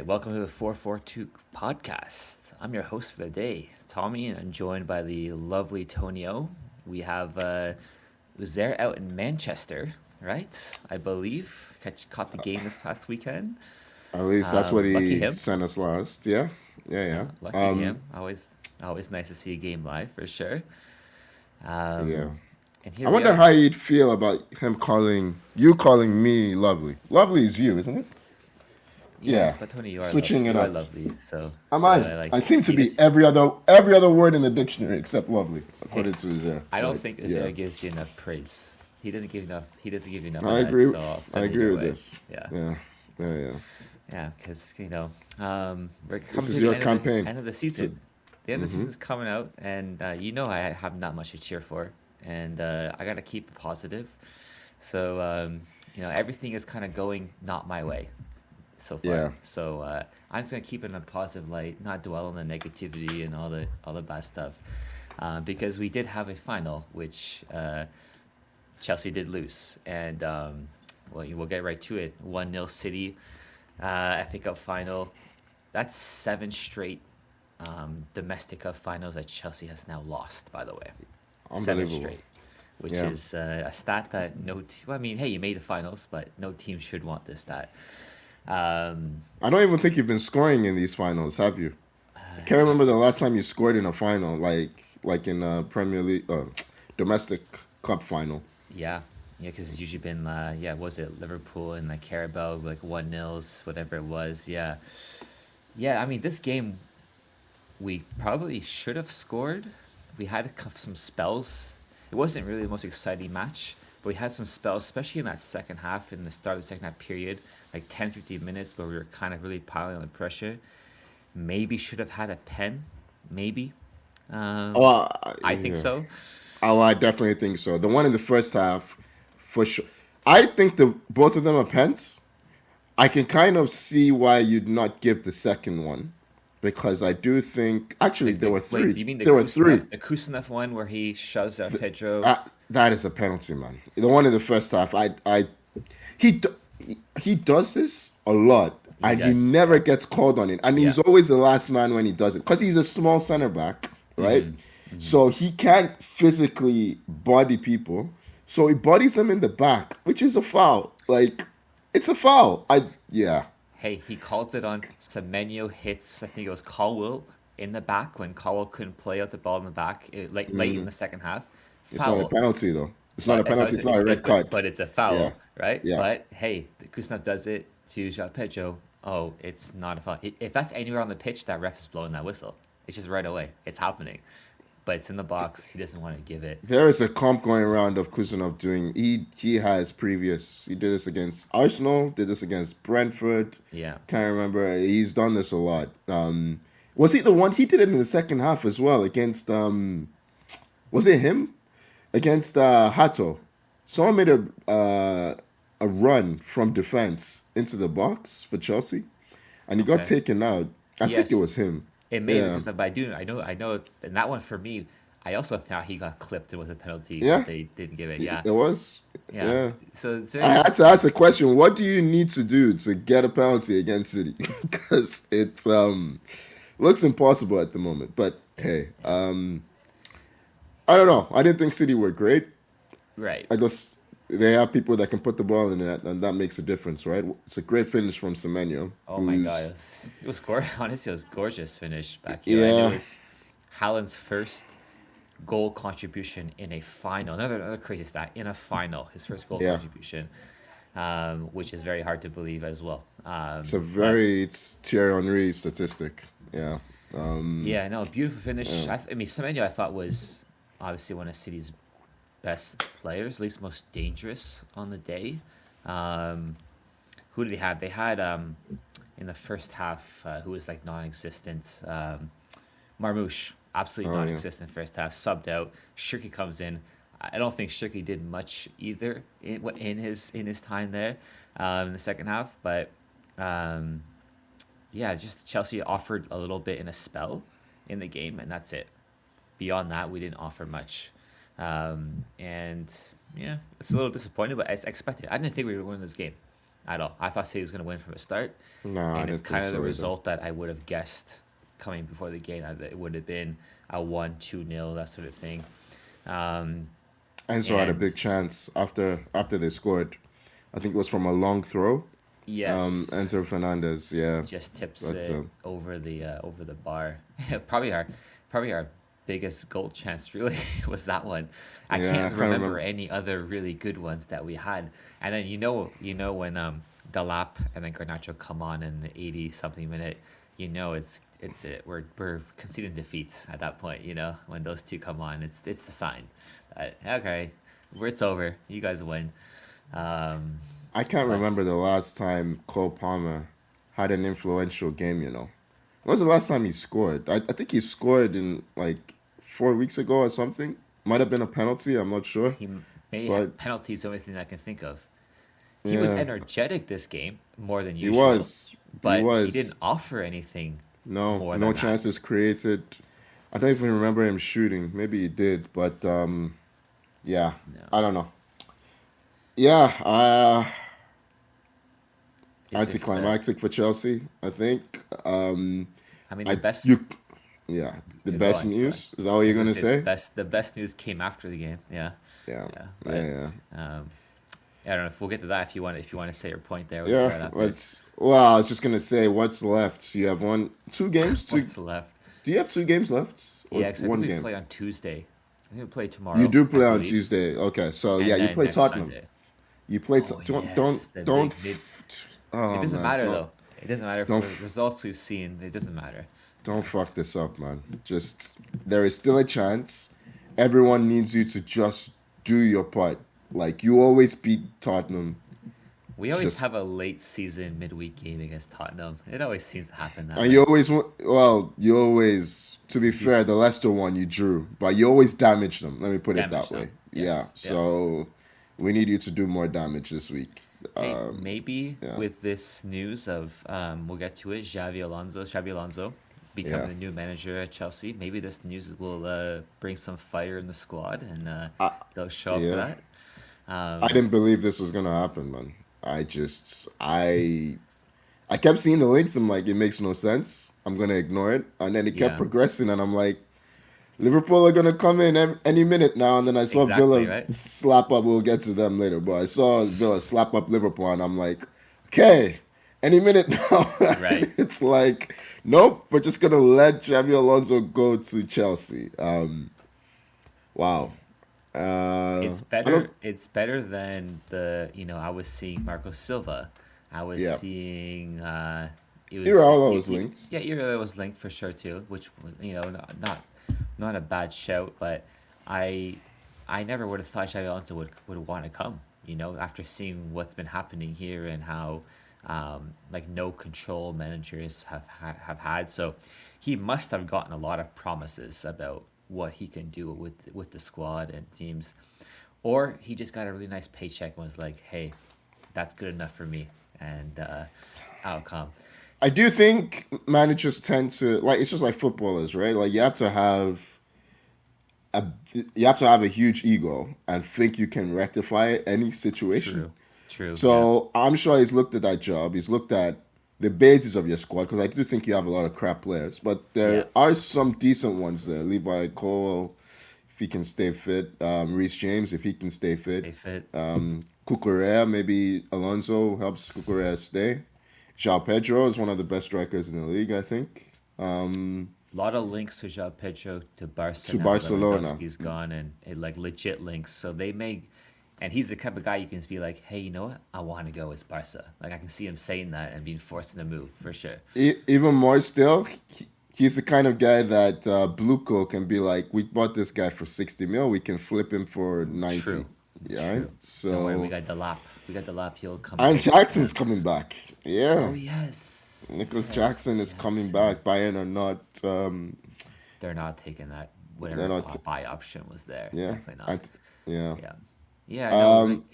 welcome to the 442 podcast. I'm your host for the day, Tommy, and I'm joined by the lovely Tonio. We have was there out in Manchester, right? I believe caught the game this past weekend. At least that's what Lucky he him. sent us last. Yeah, yeah, yeah. Lucky him. Always nice to see a game live for sure. Yeah. And I here we wonder are. how you'd feel about him calling me lovely. Lovely is you, isn't it? Yeah. But Tony, Switching it you are up. lovely. So Am so I? like I seem to he be just, every other word in the dictionary except lovely, hey, according to his. I don't Like, think yeah. Isaiah gives you enough praise. He doesn't give enough. He doesn't give you enough of I that. agree. So I'll I send it agree your with way. this. Yeah. Yeah. Yeah. Yeah. Yeah, because we're coming This to is the your end campaign. end of the So, season. The end of the hmm season's coming out, and I have not much to cheer for, and I gotta keep it positive. So everything is kind of going not my way so far. Yeah. So I'm just gonna keep it in a positive light, not dwell on the negativity and all the bad stuff, because we did have a final, which Chelsea did lose, and we'll get right to it. 1-0 City, FA Cup final. That's 7 straight domestic cup finals that Chelsea has now lost. By the way, 7 Unbelievable. straight, which Yeah. is a stat that well, I mean, hey, you made the finals, but no team should want this stat. Um, I don't even think you've been scoring in these finals, have you? I can't remember the last time you scored in a final, like in a Premier League domestic cup final. yeah, yeah, because it's usually been was it Liverpool and like Carabao, like 1-0s, whatever it was. Yeah, yeah. I mean, this game we probably should have scored. We had some spells. It wasn't really the most exciting match, but we had some spells, especially in that second half, in the start of the second half period, like 10, 15 minutes where we were kind of really piling on the pressure. Maybe should have had a pen, maybe. Oh, Um, I think yeah. so. Oh, I definitely think so. The one in the first half, for sure. I think the both of them are pens. I can kind of see why you'd not give the second one, because I do think actually there were Wait, three. you mean There were three. The Kusanov one where he shoves Pedro? That is a penalty, man. The one in the first half, he d- he does this a lot, He and he does. never gets called on it, and Yeah. he's always the last man when he does it because he's a small center back, right? So he can't physically body people, so he bodies them in the back, which is a foul. Like, it's a foul. Yeah. Hey, he calls it on Semenyo hits, I think it was Caldwell in the back when Caldwell couldn't play out the ball in the back late in the second half. It's not a Foul. penalty though. It's not a penalty. It's not a red But card. it's a Yeah. foul, right? Yeah. But hey, Kusanov does it to João Pedro. Oh, it's not a foul. If that's anywhere on the pitch, that ref is blowing that whistle. It's just right away. It's happening. But it's in the box. He doesn't want to give it. There is a comp going around of Kuznetsov doing. He has previous. He did this against Arsenal. Did this against Brentford. Yeah. Can't remember. He's done this a lot. Was he the one? He did it in the second half as well against. Was it him against Hato? Someone made a run from defense into the box for Chelsea, and he got Okay. taken out. I think it Yes. was him. It may Yeah. have, but I know, and that one for me, I also thought he got clipped. It was a penalty, Yeah. but they didn't give it. Yeah, It was. yeah. Yeah. So it's I very, had to ask the question: what do you need to do to get a penalty against City? Because it's looks impossible at the moment. But hey, I don't know. I didn't think City were great. right. I just they have people that can put the ball in the net, and that makes a difference, right? It's a great finish from Semenyo. Oh my God, it was gorgeous. Honestly, it was gorgeous finish back here. And it Yeah, was Haaland's first goal contribution in a final. Another crazy stat in a final. His first goal yeah. contribution, which is very hard to believe as well. But It's Thierry Henry statistic. Yeah. yeah, no, beautiful finish. Yeah. I mean, Semenyo I thought was obviously one of City's best players, at least most dangerous on the day. Um, who did they have? They had in the first half who was like non-existent. Marmoush, absolutely Oh yeah. non-existent first half, subbed out. Shirky comes in. I don't think Shirky did much either in his time there in the second half, but um, yeah, just Chelsea offered a little bit in a spell in the game, and that's it. Beyond that, we didn't offer much. And yeah, it's a little disappointing, but it's expected. I didn't think we would win this game. at all. I thought City was going to win from the start, No, I and it's didn't think kind of so the either. result that I would have guessed coming before the game. That it would have been a 1-2-0, that sort of thing. Um, Enzo had a and big chance after they scored. I think it was from a long throw. yes, Enzo Fernandez, yeah. just tips But it over the bar. Probably our biggest goal chance really was that one. I yeah, I can't can't remember remember. any other really good ones that we had. And then when Delap and then Garnacho come on in the 80 something minute, it's it. We're conceding defeats at that point. When those two come on, it's the sign that okay, it's over. You guys win. Um, I can't but remember the last time Cole Palmer had an influential game. When was the last time he scored? I think he scored in like 4 weeks ago or something. Might have been a penalty. I'm not sure, he may but have penalties. The only thing I can think of. He was yeah, energetic this game more than he usual, was. He but he didn't was. offer anything No, more no than that. chances created. I don't even remember him shooting. Maybe he did, but yeah, No, I don't know. Yeah, it's just anticlimactic for Chelsea. I think. I mean, the I best. you, yeah, the Yeah, go best on, go on. news is that what I you're was gonna gonna say the say? best. The best news came after the game. Yeah, Yeah, yeah. yeah, But yeah, um, yeah, I don't know if we'll get to that. If you want to say your point there, we can yeah. try that after. Let's. Well, I was just gonna say, what's left? So you have two games. What's left? Do you have 2 games left or Yeah, because I think one we game? play on Tuesday. I think we play You tomorrow, do I play on believe, Tuesday. Okay, so yeah, and you then play next Tottenham. Sunday. You play. Oh Don't yes, the don't. big mid. It Oh doesn't man, matter though. It doesn't matter don't for the results we've seen. It doesn't matter. don't fuck this up, man. Just there is still a chance. Everyone needs you to just do your part. Like you always beat Tottenham. We always Just have a late season midweek game against Tottenham. It always seems to happen that and you way. always well, you always. To be You fair, the Leicester one you drew, but you always damage them. Let me put it damage that way. them. Yeah. Yes. Yep. So we need you to do more damage this week. Hey, maybe Yeah. with this news of we'll get to it. Xabi Alonso becoming Yeah. the new manager at Chelsea. Maybe this news will bring some fire in the squad, and I, they'll show up for yeah. that. I Um, didn't believe this was gonna happen, man. I kept seeing the links. I'm like, it makes no sense. I'm gonna ignore it, and then it kept yeah, progressing, and I'm like, Liverpool are gonna come in any minute now. And then I saw exactly Villa right. slap up. We'll get to them later, but I saw Villa slap up Liverpool, and I'm like, okay, any minute now. Right. It's like, nope, we're just gonna let Xabi Alonso go to Chelsea. Wow. It's I don't. better. It's better than I was seeing Marco Silva. I was Yeah, seeing. It was. Iraola was linked. Yeah, Iraola was linked for sure too, which not a bad shout, but I I never would have thought Xabi Alonso would want to come. After seeing what's been happening here and how like no control managers have had, so he must have gotten a lot of promises about what he can do with the squad and teams, or he just got a really nice paycheck and was like, hey, that's good enough for me, and I'll come. I do think managers tend to like it's just like footballers, right? Like a you have to have a huge ego and think you can rectify any situation. True, true, yeah, So I'm sure he's looked at that job. He's looked at the basis of your squad because I do think you have a lot of crap players, but yeah. there are some decent ones there. Levi Cole, if he can stay fit. Reece James, if he can stay fit. Stay fit. Cucurella, maybe Alonso helps Cucurella stay. João Pedro is one of the best strikers in the league, I think. A lot of links with João Pedro to Barca To now that Barcelona. Lewandowski's gone, and like legit links. So they may, and he's the type of guy you can be like, hey, you know what? I want to go as Barca. Like I can see him saying that and being forced to move for sure. Even more still, he's the kind of guy that Bluco can be like, we bought this guy for 60 mil, we can flip him for 90. True, Yeah, right? true. Don't worry, we So, got the lap. We got the lap. He'll come and in. Jackson's coming back. Yeah, Oh yes, Nicholas yes, Jackson is coming Jackson. back. Bayern or not. They're not taking that. They're Whatever not. buy option was there. Yeah, Definitely I, not. yeah. Yeah, yeah. No, like Um,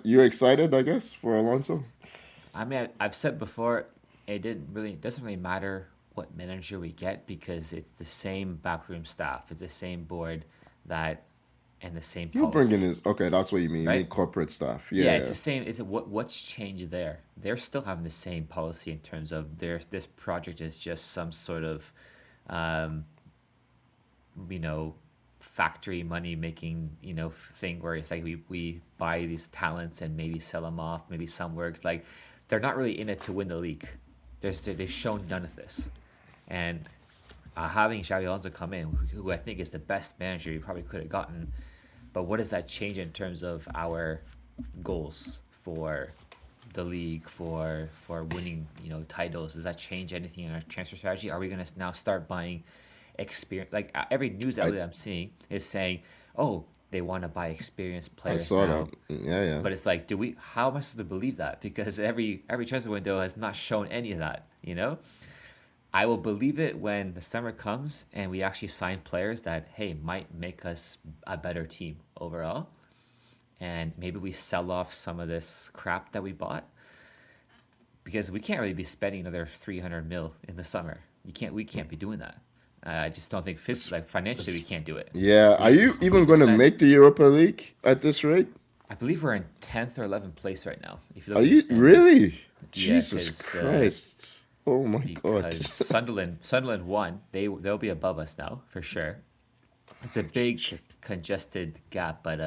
you excited? I guess for Alonso. I mean, I've said before, it doesn't really matter what manager we get because it's the same backroom staff, it's the same board that and the same You bringing policy, his okay? That's what you mean. You right? mean corporate stuff? Yeah, it's Yeah. the same. It's what's changed there. They're still having the same policy in terms of their this project is just some sort of, um, you know, factory money making thing where it's like we buy these talents and maybe sell them off. Maybe some works like they're not really in it to win the league. They've shown none of this, and having Xabi Alonso come in, who I think is the best manager you probably could have gotten. But what does that change in terms of our goals for the league, for winning, titles? Does that change anything in our transfer strategy? Are we going to now start buying experience? Like every news I outlet I'm seeing is saying, oh, they want to buy experienced I players saw that. now. Yeah, yeah. But it's like, do we? How am I supposed to believe that? Because every transfer window has not shown any of that. I will believe it when the summer comes and we actually sign players that, hey, might make us a better team overall. And maybe we sell off some of this crap that we bought because we can't really be spending another 300 mil in the summer. We can't be doing that. I just don't think like financially we can't do it. Yeah. We Are have you to, we even have to going to spend. make the Europa League at this rate? I believe we're in 10th or 11th place right now. If you Are look at the you standings. really? Yeah, Jesus Christ! Oh my God! because Sunderland won. They'll be above us now for sure. It's a big congested gap, but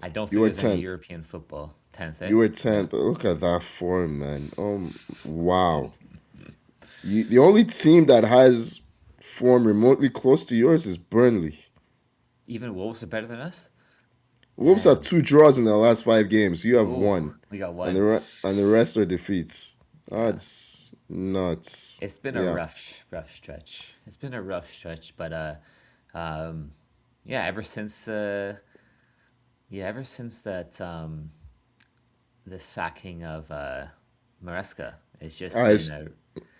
I don't You think were there's any 10th. European football. 10th, eh? You were Yeah. 10th. Look at that form, man. Oh, wow. The only team that has form remotely close to yours is Burnley. Even Wolves are better than us. Wolves have Man, 2 draws in their last 5 games. You have ooh, one, we got and one. the rest are defeats. Yeah, That's nuts. it's been a Yeah. rough stretch. It's been a rough stretch, but um, yeah, ever since that the sacking of Maresca, it's just Uh, been it's,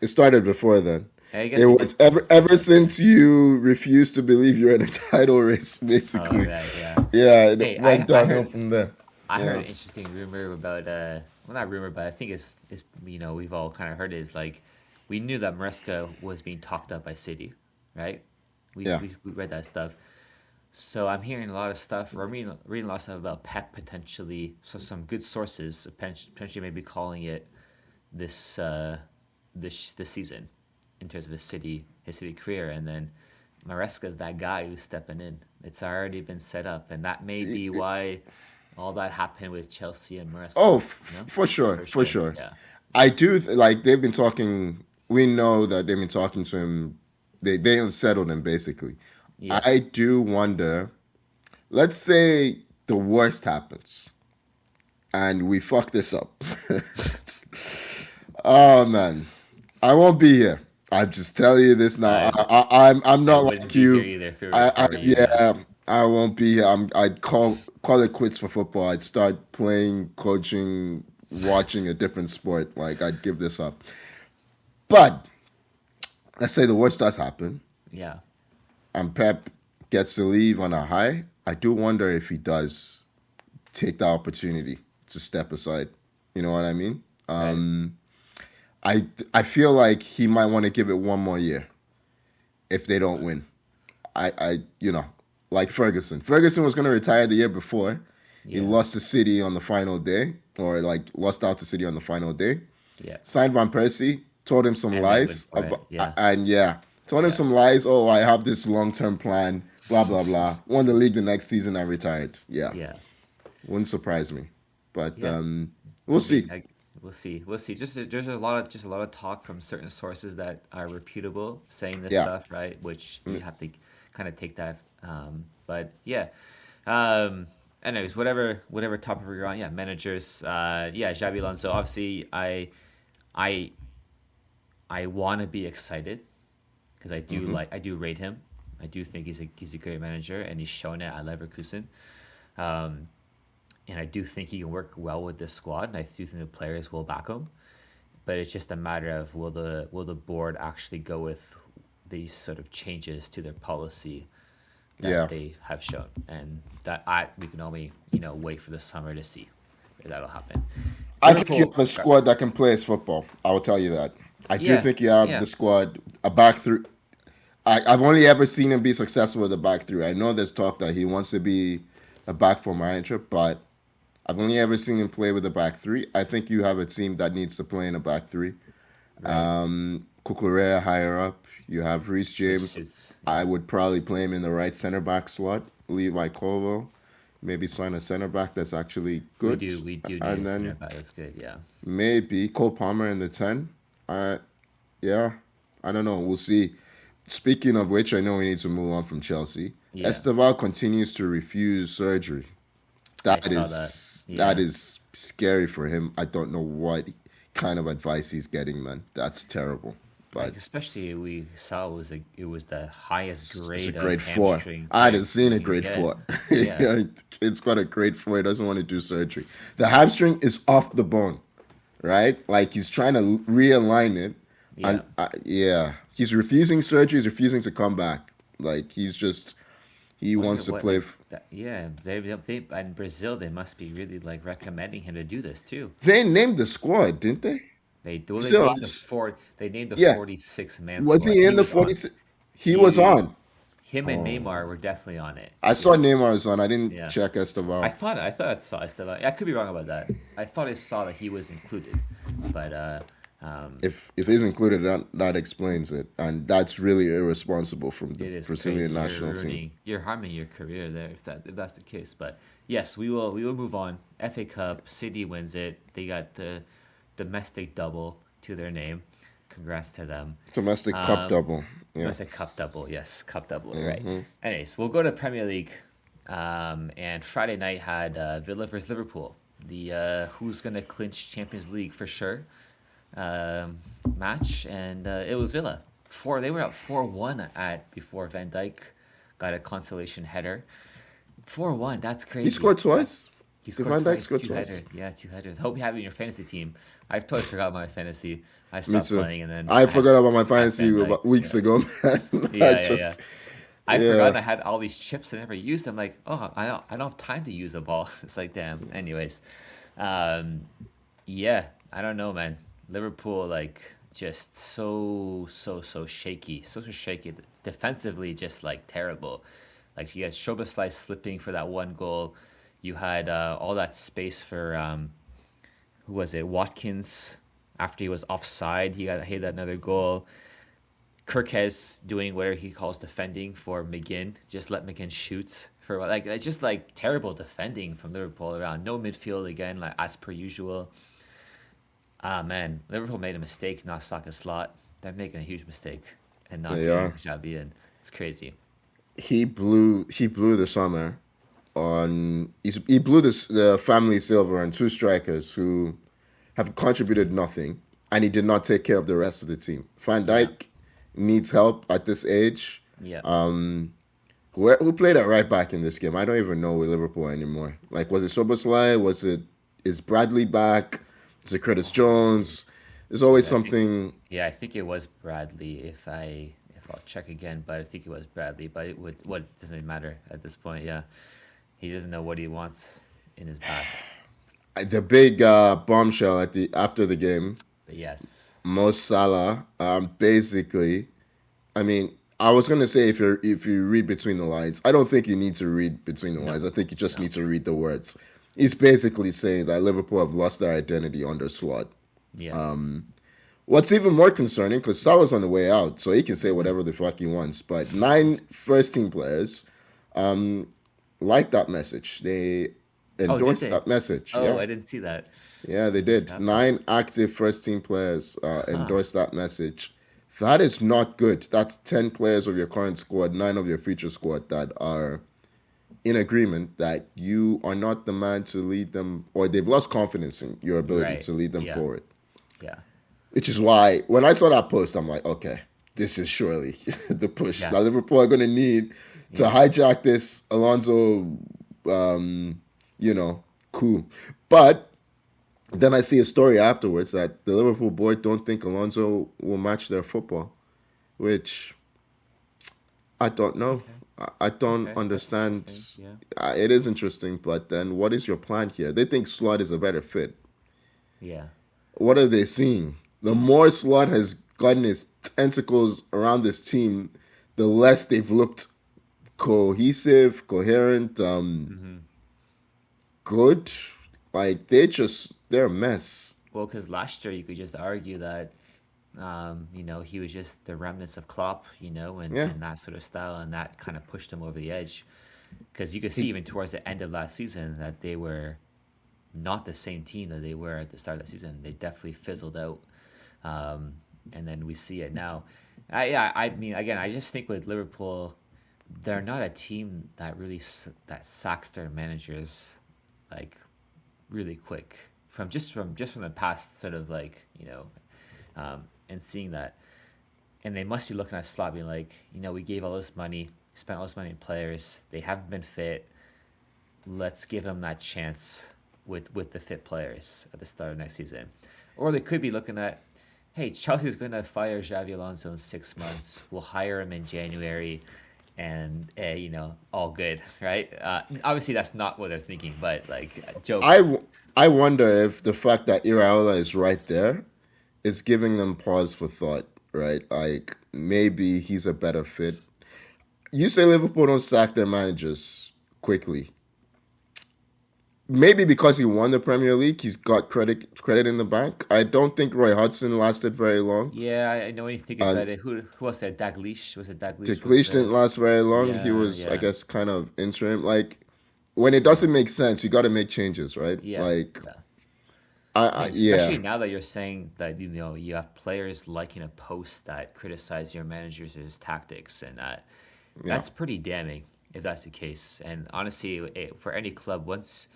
it started before then. I It guess it did was start ever before. Yeah. since you refused to believe you're in a title race, Oh basically. right, yeah. Yeah, it Hey, went I downhill heard from there. I heard Yeah. an interesting rumor about well, not rumor, but I think it's we've all kind of heard it, is like we knew that Maresca was being talked up by City, right? Yeah. We read that stuff. So I'm hearing a lot of stuff, or reading a lot of stuff about Pep potentially. So some good sources potentially maybe calling it this this season in terms of his city career, and then Maresca's that guy who's stepping in. It's already been set up, and that may be why all that happened with Chelsea and Oh, Maresca. for sure, For for sure. sure. Yeah, I do like they've been talking. We know that they've been talking to him. They unsettled him basically. yeah. I do wonder. Let's say the worst happens and we fuck this up. Oh man, I won't be here. I'm just telling you this now. I I'm I not wouldn't like be here you. either if I were you. Yeah, Yeah, I won't be here. I'd call it quits for football. I'd start playing, coaching, watching a different sport. Like I'd give this up. But let's say the worst does happen yeah, and Pep gets to leave on a high. I do wonder if he does take the opportunity to step aside. You know what I mean? right. I feel like he might want to give it one more year if they don't win. Like Ferguson. Ferguson was going to retire the year before. He Yeah, lost to City on the final day, or like lost out to City on the final day. yeah. Signed Van Persie, told him some And then went lies, for it. Yeah, and yeah, told him yeah, some lies. Oh, I have this long-term plan. Blah blah blah. Won the league the next season and retired. Yeah, yeah, wouldn't surprise me. But yeah. we'll see. We'll see. We'll see. There's a lot of talk from certain sources that are reputable saying this Yeah. stuff, right? Which you Mm. have to kind of take that. But yeah. Anyways, whatever topic we're on, yeah, managers. Yeah, Xabi Alonso. Obviously, I want to be excited because I do rate him. I do think he's a great manager, and he's shown it at Leverkusen. Um, and I do think he can work well with this squad, and I do think the players will back him. But it's just a matter of will the board actually go with these sort of changes to their policy Yeah, that they have shown, and we can only wait for the summer to see if that'll happen. I think you Liverpool, have a squad that can play as football. I will tell you that. I do yeah, think you have yeah, the squad, a back three, I've only ever seen him be successful with the back three. I know there's talk that he wants to be a back four manager, but I've only ever seen him play with a back three. I think you have a team that needs to play in a back three. Right. Kukurea higher up. You have Reece Which James. suits. I Yeah. would probably play him in the right center back slot. Levi Colville. Maybe sign a center back that's actually good. We do need And a center then back. That's good. Yeah. maybe Cole Palmer in the 10. Yeah, I don't know. We'll see. Speaking of which, I know we need to move on from Chelsea. Yeah. Esteval continues to refuse surgery. I That saw that. that Yeah. is scary for him. I don't know what kind of advice he's getting, man. That's terrible. But Like especially we saw it was the highest it's a grade of grade four. hamstring I hadn't seen a you can grade get. four. Yeah. It's got a grade four. He doesn't want to do surgery. The hamstring is off the bone, right? Like he's trying to realign it. Yeah. And yeah, he's refusing surgery. He's refusing to come back. Like he Wonder wants to what play. like that, yeah, they in Brazil they must be really like recommending him to do this too. They named the squad, didn't they? They Still, named they named the yeah. 46 man Was squad. he He in the was on. 46? He was on. Him and Neymar were definitely on it. I saw Neymar's on. I didn't Yeah. check Esteval. I thought I saw Esteban. I could be wrong about that. I thought I saw that he was included, but If he's included, that explains it, and that's really irresponsible from the it is Brazilian crazy. national team. You're harming your career there if that's the case. But yes, we will move on. FA Cup, City wins it. They got the domestic double to their name. Congrats to them. Domestic cup double. Yeah. Domestic cup double, yes, cup double. Right. Anyways, we'll go to Premier League. And Friday night had Villa versus Liverpool. The who's gonna clinch Champions League for sure match, and it was Villa. They were up 4-1 at before Van Dijk got a consolation header. 4-1, that's crazy. He scored twice. He Did scored Van Dijk twice, score two twice? headers. Yeah, two headers. Hope you have it in your fantasy team. I've totally forgot my fantasy. I Me stopped too. playing, and then I forgot about my fantasy Van Dijk, about weeks yeah. ago, man. Yeah. I yeah. forgot I had all these chips I never used. I'm like, oh, I don't have time to use a ball. It's like, damn. Anyways, yeah, I don't know, man. Liverpool, like, just so shaky. So shaky. Defensively, just, like, terrible. Like, you had Szoboszlai slipping for that one goal. You had all that space for, who was it, Watkins. After he was offside, he had another goal. Kirkes doing whatever he calls defending for McGinn. Just let McGinn shoot for like it's just like terrible defending from Liverpool around. No midfield again, like as per usual. Ah man, Liverpool made a mistake not socking Slot. They're making a huge mistake and not They getting are. Xabi in. It's crazy. He blew the summer on. He blew the family silver on two strikers who have contributed nothing, and he did not take care of the rest of the team. Van Dijk needs help at this age. Yeah. Who played at right back in this game? I don't even know with Liverpool anymore. Like, was it Szoboszlai? Is Bradley back? Is it Curtis Jones? There's always something. I think it was Bradley. If I'll check again, but I think it was Bradley. But it doesn't matter at this point. Yeah, he doesn't know what he wants in his back. The big bombshell after the game. But yes, Mo Salah, basically, I mean, I was gonna say if you read between the lines, I don't think you need to read between the lines. I think you just need to read the words. He's basically saying that Liverpool have lost their identity under Slot. yeah. What's even more concerning, because Salah's on the way out, so he can say whatever the fuck he wants. But 9 first-team players like that message. They endorsed they? that message. Oh, Yeah. I didn't see that. Yeah, they did. 9 active first-team players endorsed that message. That is not good. That's 10 players of your current squad, 9 of your future squad that are in agreement that you are not the man to lead them, or they've lost confidence in your ability Right. to lead them Yeah. forward. Yeah. Which is why, when I saw that post, I'm like, okay, this is surely the push Yeah. that Liverpool are going to need to hijack this Alonso, coup. But then I see a story afterwards that the Liverpool board don't think Alonso will match their football, which I don't know. I don't Okay, understand. that's interesting, It is interesting, but then what is your plan here? They think Slot is a better fit. Yeah. What are they seeing? The more Slot has gotten his tentacles around this team, the less they've looked cohesive, coherent, Hmm. good. Like they're a mess. Well, because last year you could just argue that he was just the remnants of Klopp, Yeah, and that sort of style, and that kind of pushed him over the edge. Because you could see he, even towards the end of last season that they were not the same team that they were at the start of the season. They definitely fizzled out, um, and then we see it now. I mean, again, I just think with Liverpool, they're not a team that that sacks their managers like really quick from the past sort of like and seeing that, and they must be looking at Slot being like, we gave all this money, spent all this money on players, they haven't been fit. Let's give them that chance with the fit players at the start of next season. Or they could be looking at, hey, Chelsea's going to fire Xavi Alonso in 6 months. We'll hire him in January, and all good, right? Obviously, that's not what they're thinking, but like jokes. I I wonder if the fact that Iraola is right there is giving them pause for thought, right? Like maybe he's a better fit. You say Liverpool don't sack their managers quickly. Maybe because he won the Premier League, he's got credit in the bank. I don't think Roy Hodgson lasted very long. Yeah, I know when you think And about it. Who else that Daglish was it? Daglish was Dalglish didn't the last very long. He yeah was, I yeah guess, kind of interim. Like when it yeah doesn't make sense, you got to make changes, right? yeah Like yeah. I And especially yeah, now that you're saying that you have players liking a post that criticize your managers' tactics, and yeah. that's pretty damning if that's the case. And honestly, for any club, once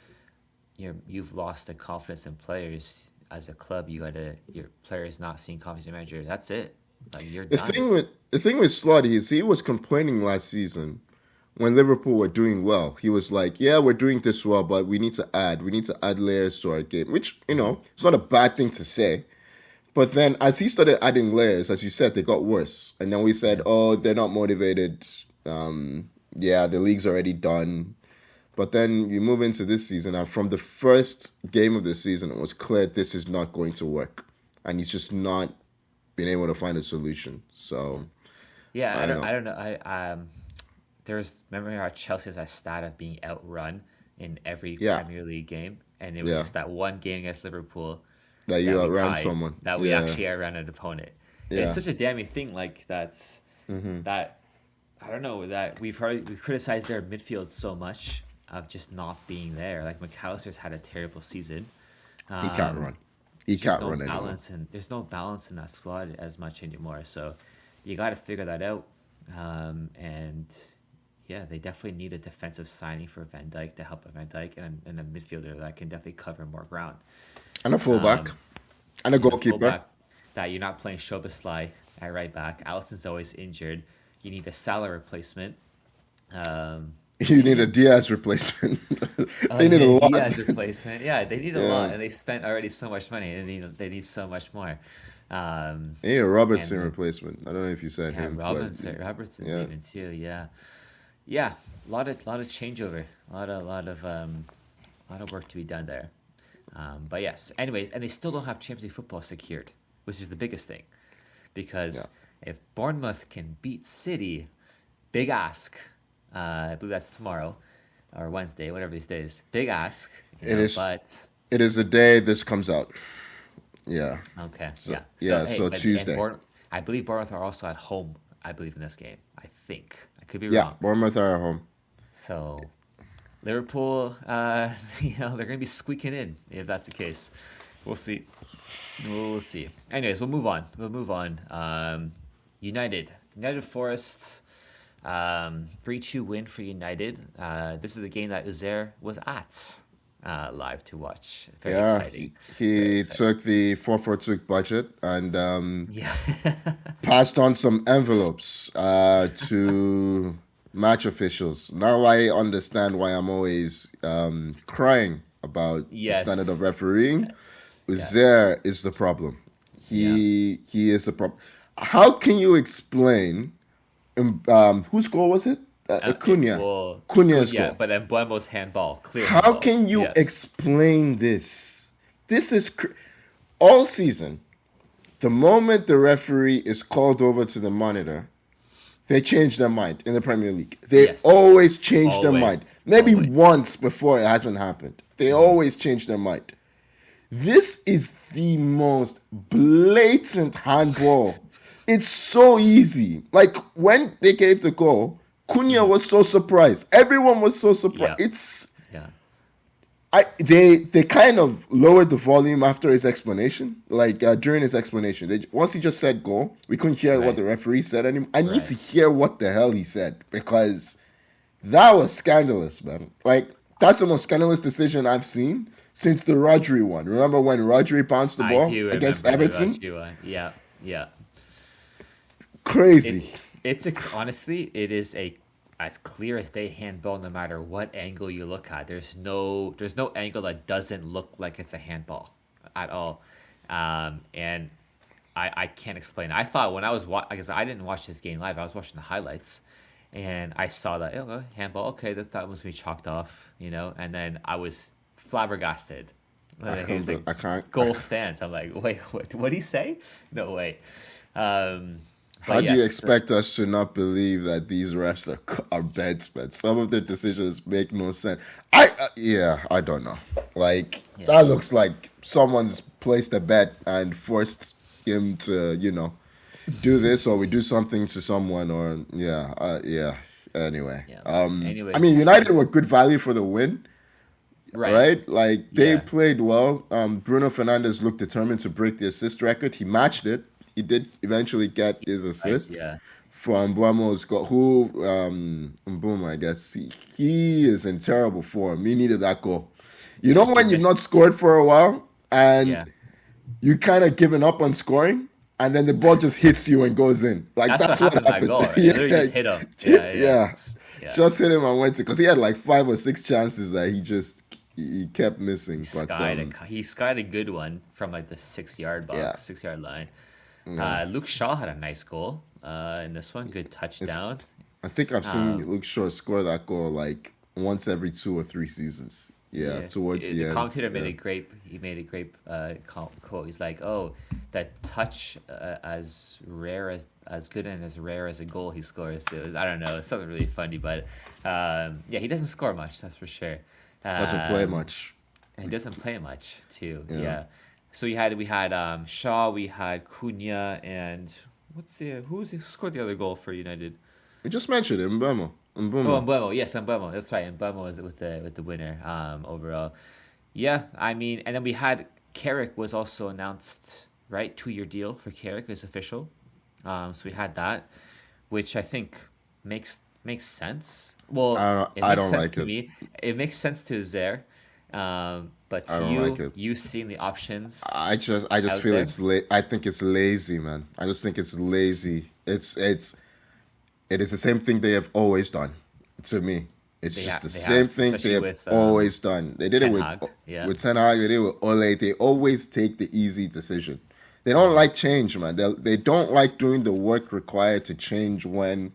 you've lost the confidence in players as a club, your players not seeing confidence in manager. That's it. Like you're done. The thing with Slotty is he was complaining last season when Liverpool were doing well. He was like, "Yeah, we're doing this well, but we need to add layers to our game," which Hmm. it's not a bad thing to say. But then as he started adding layers, as you said, they got worse. And then we said, Yeah. "Oh, they're not motivated. Yeah, the league's already done." But then you move into this season, and from the first game of the season, it was clear this is not going to work, and he's just not been able to find a solution. So Yeah, I don't I know. don't know. There's remember how Chelsea has a stat of being outrun in every Yeah, Premier League game, and it was yeah, just that one game against Liverpool that you that we outran tied, someone. that we Yeah, actually outran an opponent. And it's yeah, such a damning thing, like that I don't know that we criticized their midfield so much of just not being there. Like McAllister's had a terrible season. he can't Um, run. He there's just can't no run anymore. balance, and there's no balance in that squad as much anymore. So you got to figure that out. And yeah, they definitely need a defensive signing for Van Dijk to help Van Dijk, and a midfielder that can definitely cover more ground. And a fullback Um, and a and a goalkeeper. fullback that you're not playing Szoboszlai at right back. Allison's always injured. You need a Salah replacement. Um, You you need a need Diaz replacement. Oh, They you need a need a lot. Diaz replacement. Yeah, they need a lot, Yeah, and they spent already so much money, and they need so much more. Um, they need a Robertson and replacement. I don't know if you said yeah, him, but Robertson yeah, even too. Yeah, yeah, lot of changeover, lot of work to be done there. But yes, anyways, and they still don't have Champions League football secured, which is the biggest thing, yeah, because if Bournemouth can beat City, big ask. I believe that's tomorrow or Wednesday, whatever these days. Big ask, it is. but It is the day this comes out. Yeah. okay, So yeah. So yeah, hey, so but Tuesday. I believe Bournemouth are also at home. I believe in this game. I think I could be Yeah, wrong. Bournemouth are at home. So Liverpool, they're gonna be squeaking in if that's the case. We'll see. We'll see. Anyways, we'll move on. United Forest, 3-2 win for United. This is the game that Uzair was at live to watch. Very Yeah, exciting. Very he exciting. took the 442 budget and Yeah. passed on some envelopes to match officials. Now I understand why I'm always crying about the standard of Yes. refereeing. Yes. Yes. Uzair is the problem. Yeah. He is the problem. How can you explain? Whose goal was it? Cunha. Well, Cunha's yeah, goal. but Embuemo's handball, clear How handball. can you Yes. explain this? This is all season. The moment the referee is called over to the monitor, they change their mind in the Premier League. They Yes, always change their mind. always, Maybe always. once before it hasn't happened. They always change their mind. This is the most blatant handball. It's so easy. Like when they gave the goal, Cunha was so surprised. Everyone was so surprised. Yeah, It's yeah, they kind of lowered the volume after his explanation. Like during his explanation, once he just said goal, we couldn't hear what right, the referee said anymore. I need right. to hear what the hell he said because that was scandalous, man. Like that's the most scandalous decision I've seen since the Rodri one. Remember when Rodri bounced the I ball do against remember the Everton? Raji one. Yeah, yeah. It Crazy. it's a honestly, it is a as clear as day handball no matter what angle you look at. There's no angle that doesn't look like it's a handball at all. And I can't explain. I thought when I was because I didn't watch this game live, I was watching the highlights, and I saw that handball. Okay, that must be chalked off, and then I was flabbergasted. It was like I can't. goal stands. I'm like, wait, what? What did he say? No way. Um, How but do you yes, expect us to not believe that these refs are bedsmen? Some of their decisions make no sense. I don't know. Like yeah, that looks like someone's placed a bet and forced him to, do this or we do something to someone or yeah. Anyway, yeah. I mean Anyways, United were good value for the win, right? right? Like they Yeah, played well. Bruno Fernandes looked determined to break the assist record. He matched it. He did eventually get his assist yeah. for Mbuemo's goal. Who Mbuemo, I guess he is in terrible form. He needed that goal. You Yeah, know he when you've missed. not scored for a while and Yeah, you kind of given up on scoring, and then the ball just hits you and goes in. Like that's what that's what happened. That happened. goal, right? It literally Yeah, just hit him. Yeah, yeah, yeah. yeah. Just hit him and went to because he had like 5 or 6 chances that he kept missing. But He skied a good one from like the 6 yard yeah, box, 6 yard line. yeah. Luke Shaw had a nice goal in this one. Good It's touchdown. I think I've seen Um, Luke Shaw score that goal like once every 2 or 3 seasons. Yeah, yeah, towards the the end. commentator made Yeah. a great. He made a great quote. He's like, "Oh, that touch as rare as good and as rare as a goal he scores." I don't know. It's something really funny, but yeah, he doesn't score much. That's for sure. Doesn't play Um, much. And he doesn't play much too. Yeah. Yeah. So we had Shaw, we had Cunha, and who scored the other goal for United? We just mentioned it, Mbemo. Oh, Mbemo. Mbuemo. Yes, Mbuemo. That's right. Mbuemo was with the winner overall. Yeah, I mean, and then we had Carrick was also announced, right? 2-year deal for Carrick is official. So we had that, which I think makes sense. Well, it I makes don't sense like to it. me. It makes sense to Zaire. But I to don't like it. you seeing the options I just out feel there, I think it's lazy, man. I just think it's lazy. It is the same thing they have always done to me. It's just the they same have, thing they especially have with always done. They did it Ten Hag. Yeah, with Ten Hag. They did it with Ole. They always take the easy decision. They don't like change, man. They don't like doing the work required to change when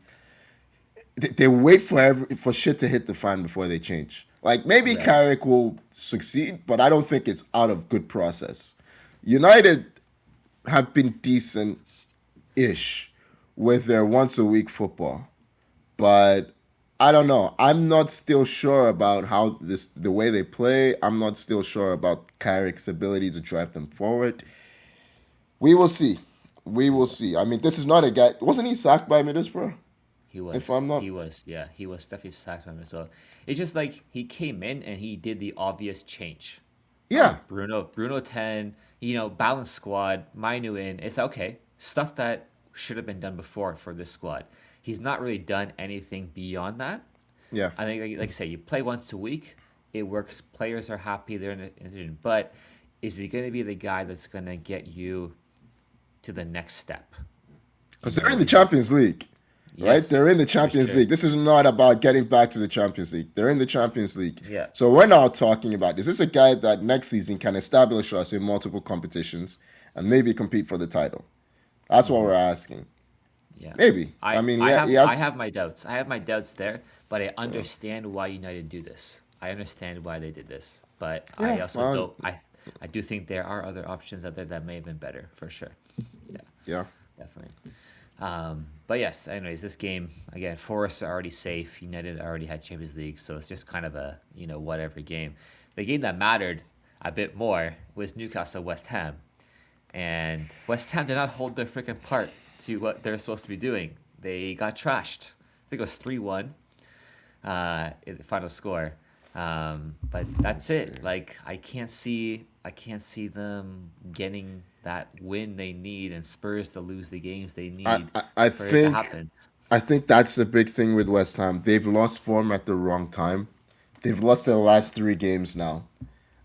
they wait for shit to hit the fan before they change. Like maybe right. Carrick will succeed, but I don't think it's out of good process. United have been decent-ish with their once-a-week football, but I don't know. I'm not still sure about how the way they play. I'm not still sure about Carrick's ability to drive them forward. We will see. We will see. I mean, this is not a guy. Wasn't he sacked by Middlesbrough? He If was. I'm not. He was. Yeah, he was definitely sacked by him as well. It's just like he came in and he did the obvious change. Yeah. Bruno 10, balanced squad, Mainu in. It's okay. Stuff that should have been done before for this squad. He's not really done anything beyond that. Yeah. I think, like I say, you play once a week, it works. Players are happy. They're but is he going to be the guy that's going to get you to the next step? Because they're in the Champions League. Right? Yes, They're in the for Champions sure. League. This is not about getting back to the Champions League. They're in the Champions League. Yeah. So we're now talking about, is this a guy that next season can establish us in multiple competitions and maybe compete for the title? That's what we're asking. Yeah. Maybe. I mean, he has. I have my doubts. I have my doubts there, but I understand why United do this. I understand why they did this, but I Yeah, also well, don't. I do think there are other options out there that may have been better for sure. Yeah, yeah. definitely. But yes, anyways, this game again, Forest are already safe. United already had Champions League, so it's just kind of a whatever game. The game that mattered a bit more was Newcastle West Ham, and West Ham did not hold their freaking part to what they're supposed to be doing. They got trashed. I think it was 3-1 in the final score. But that's it. Like I can't see them getting that win they need, and Spurs to lose the games they I, need I, I for it to think happen. I think that's the big thing with West Ham. They've lost form at the wrong time. They've lost their last three games now,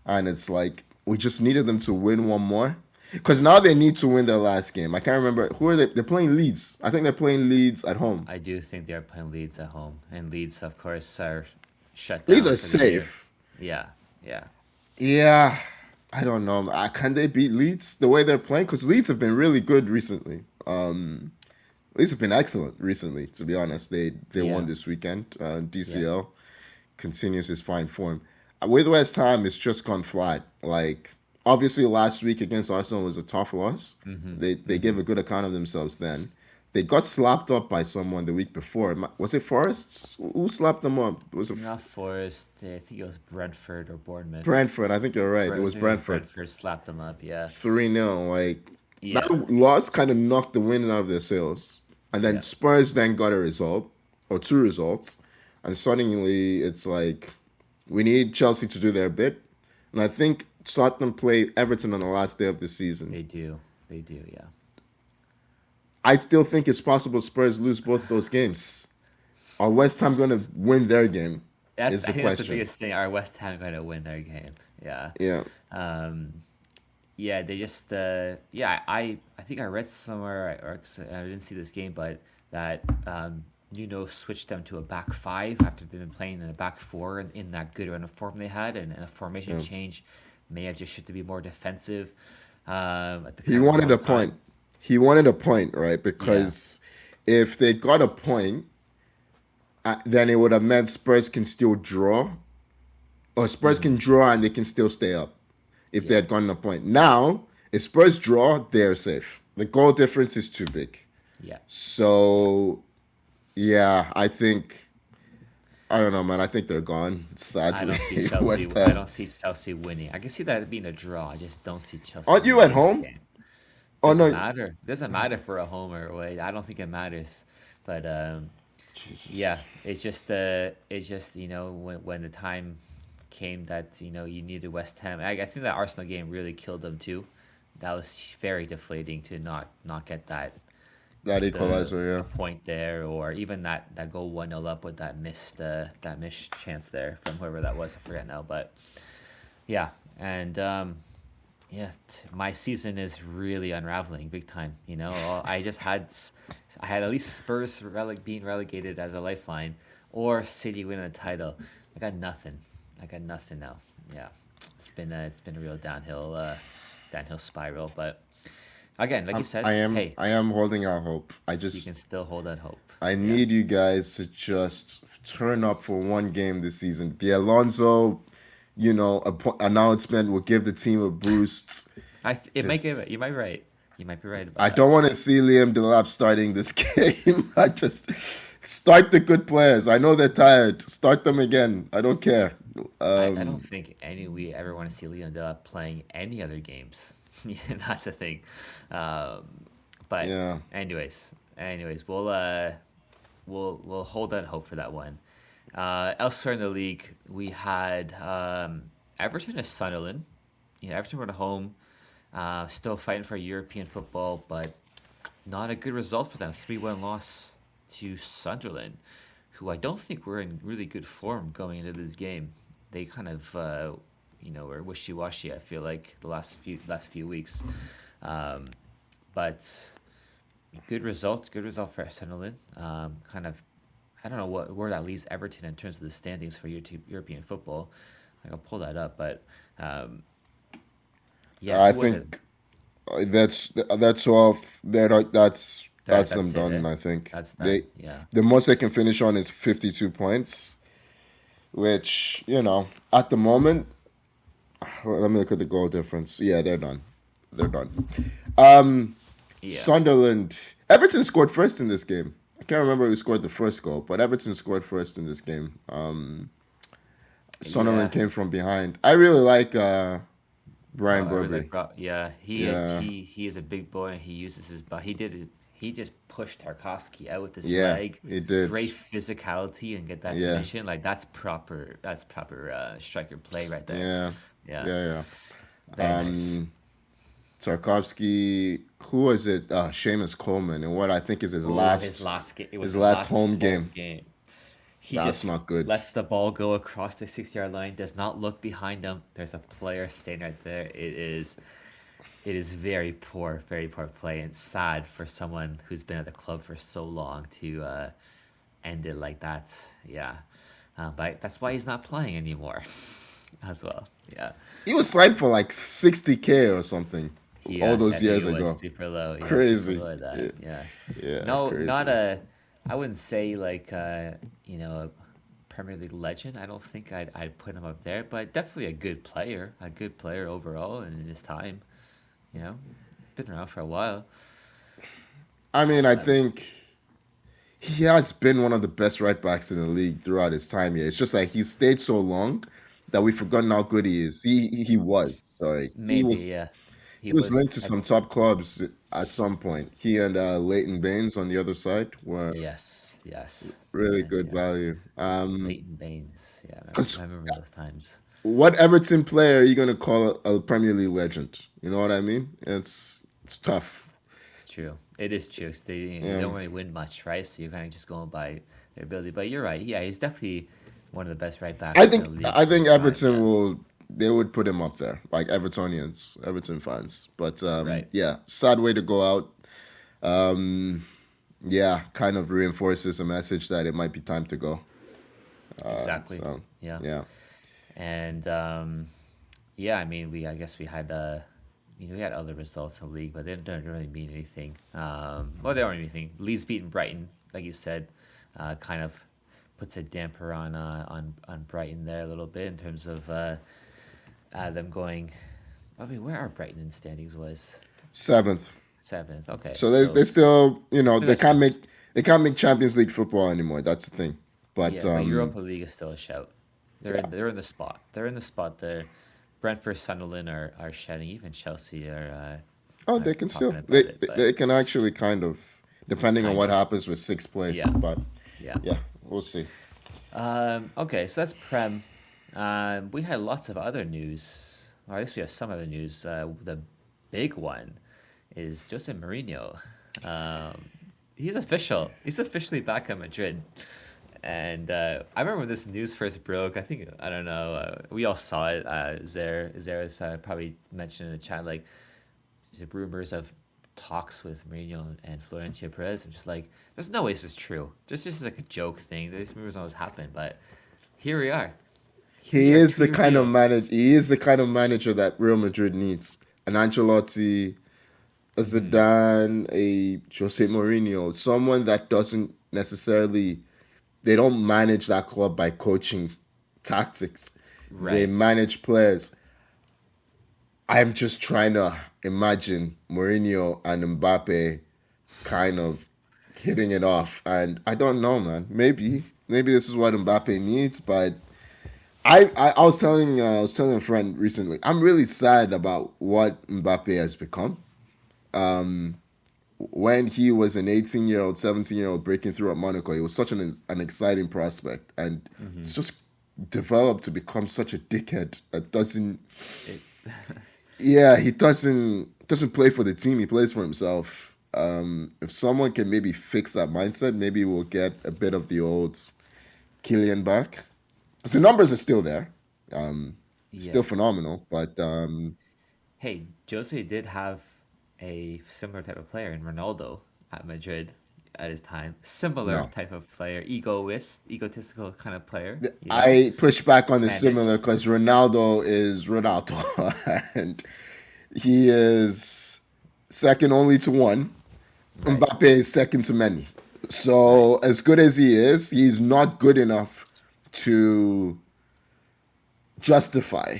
and it's like we just needed them to win one more. Because now they need to win their last game. I can't remember who are they. They're playing Leeds. I think they're playing Leeds at home. I do think they're playing Leeds at home, and Leeds, of course, are shut Leeds down are for the year. safe. Yeah, yeah, Yeah, I don't know. Can they beat Leeds the way they're playing? Because Leeds have been really good recently. Leeds have been excellent recently. To be honest, they won yeah, this weekend. yeah. DCL continues his fine form. With West Ham, it's just gone flat. Like obviously, last week against Arsenal was a tough loss. Mhm, They gave mhm. a good account of themselves then. They got slapped up by someone the week before. Was it Forest? Who slapped them up? Was it Not Forest. I think it was Brentford or Bournemouth. Brentford? I think you're right. It was Maybe Brentford. Brentford slapped them up. Yeah, 3-0. Like yeah, that loss kind of knocked the wind out of their sails. And then yeah. Spurs then got a result or two results. And suddenly it's like we need Chelsea to do their bit. And I think Tottenham played Everton on the last day of the season. They do. They do. Yeah. I still think it's possible Spurs lose both those games. Are West Ham going to win their game? That's Is I the think that's the question. biggest thing. Are West Ham going to win their game? Yeah. Yeah. Um, yeah, they just yeah, I think I read somewhere or I didn't see this game, but that switched them to a back five after they've been playing in a back four in that good run of form they had, and a formation Yeah. change may have just shifted to be more defensive at the He kind of wanted wrong a point. time. He wanted a point, right? Yeah, Because if they got a point, then it would have meant Spurs can still draw, or Spurs hmm, can draw and they can still stay up if they yeah, had gotten a point. Now, if Spurs draw, they're safe. The goal difference is too big. yeah, yeah. So, yeah, I don't know, man. I think they're gone, I sadly. don't see Chelsea. West I Ham. don't see Chelsea winning. I can see that being a draw. I just don't see Chelsea Aren't you at winning that home? game. Oh, Doesn't no. matter. Doesn't matter for a home or away. I don't think it matters. But Jesus. yeah, it's just when the time came that you needed West Ham. I think that Arsenal game really killed them too. That was very deflating to not get That the equalizer, the yeah. point there, or even that go 1-0 up with that missed chance there from whoever that was. I forget now, but yeah, and yeah, my season is really unraveling big time. I had at least Spurs being relegated as a lifeline, or City winning the title. I got nothing. I got nothing now. Yeah, it's been a real downhill spiral. But again, like you said, hey, I am holding out hope. you can still hold that hope. I Yeah, need you guys to just turn up for one game this season. The Alonso, announcement will give the team a boost. it might give Just, it. You might be right. You might be right about I that. don't want to see Liam Delap starting this game. I just start the good players. I know they're tired. Start them again. I don't care. I don't Um, think we ever want to see Leon playing any other games. Yeah, that's the thing. Um, but yeah. anyways, we'll hold on hope for that one. Elsewhere in the league, we had Everton and Sunderland. Everton were at home, still fighting for European football, but not a good result for them. 3-1 loss to Sunderland, who I don't think were in really good form going into this game. They kind of were wishy washy. I feel like the last few weeks, um, but good result for Sunderland. Kind of, I don't know where that leaves Everton in terms of the standings for European football. I'll pull that up, but um, yeah, I who was it? think that's all. That's them That's it. done. I think That's done. Yeah. the most they can finish on is 52 points, which at the moment. Let me look at the goal difference. Yeah, they're done. They're done. Yeah. Sunderland. Everton scored first in this game. I can't remember who scored the first goal, but Everton scored first in this game. Sunderland Yeah. came from behind. I really like Oh, Brian I really Burberry. like Brock. Yeah, Yeah, he is a big boy. He uses his body. He did it. He just pushed Tarkovsky out with his yeah, leg. he did. Great physicality and get that Yeah, finishing. Like that's proper. That's proper striker play right there. yeah, Yeah, yeah, very yeah. nice. Tarkovsky. Who was it? Seamus Coleman, and what I think is Oh, his last game. It was his his last last home home game. game. He That's just not good. lets the ball go across the 6 yard line. Does not look behind him. There's a player standing right there. It is very poor play, and sad for someone who's been at the club for so long to end it like that. Yeah, but that's why he's not playing anymore, as well. Yeah, He was signed for like 60K or something all I those think years it was ago. super low. Yeah, super Crazy. low at that. Yeah, Yeah, yeah, no, not crazy. a. I wouldn't say like a Premier League legend. I don't think I'd put him up there, but definitely a good player overall in his time. You know, been around for a while. I mean, I But think he has been one of the best right backs in the league throughout his time here. It's just like he stayed so long that we've forgotten how good he is. He was sorry. maybe, yeah, he He was was. linked to some top clubs at some point. He and Leighton Baines on the other side were Yes, yes, really and good yeah, value. Leighton Baines. Yeah, Because I remember those times. what Everton player are you going to call a Premier League legend? You know what I mean? It's tough. It's true. It is true. 'Cause they Yeah. don't really win much, right? So you're kind of just going by their ability. But you're right. Yeah, he's definitely one of the best right backs in the league I for think his time. Everton Yeah, will they would put him up there, like Evertonians, Everton fans. But right. yeah, sad way to go out. Um, yeah, kind of reinforces a message that it might be time to go. Exactly. So Yeah. yeah, And yeah, I mean, I guess we had we had other results in the league, but they don't really mean anything. Well, they don't mean anything. Leeds beating Brighton, like you said, kind of puts a damper on Brighton there a little bit in terms of them going. I mean, where are Brighton in standings was seventh. seventh. Okay, So they so still still got chance. they can't make Champions League football anymore. That's the thing. But Yeah, but Europa League is still a shout. yeah. They're in the spot. They're in the spot there. Brentford, Sunderland are shouting. Even Chelsea Oh, are they can talking still about it. But they can actually kind of, depending on kind what of, happens with sixth place. yeah, But yeah. yeah, we'll see. Okay, so that's Prem. We had lots of other news. Or I guess we have some other news. The big one is Jose Mourinho. He's official. He's officially back at Madrid. And I remember when this news first broke. I think I don't know. We all saw it. Zara's probably mentioned in the chat like the rumors of talks with Mourinho and Florentino Perez. I'm just like, there's no way this is true. This is like a joke thing. These rumors always happen, but here we are. Here we He are is to the kind of reveal. manager. He is the kind of manager that Real Madrid needs. An Ancelotti, a Hmm. Zidane, a Jose Mourinho, someone that doesn't necessarily. They don't manage that club by coaching tactics. They Right. manage players. I'm just trying to imagine Mourinho and Mbappe kind of hitting it off, and I don't know, man. Maybe this is what Mbappe needs, but I was telling a friend recently. I'm really sad about what Mbappe has become. When he was an 18-year-old, 17-year-old breaking through at Monaco, he was such an exciting prospect, and Hmm. it's just developed to become such a dickhead that doesn't. It, Yeah, he doesn't play for the team. He plays for himself. If someone can maybe fix that mindset, maybe we'll get a bit of the old Kylian back. 'Cause the numbers are still there, yeah. still phenomenal. But Hey, Jose did have a similar type of player in Ronaldo at Madrid at his time. Similar no, type of player, egotistical kind of player. I push back on the Managed. similar because Ronaldo is Ronaldo, and he is second only to one. Right, Mbappe is second to many. right. So as good as he is, he's not good enough to justify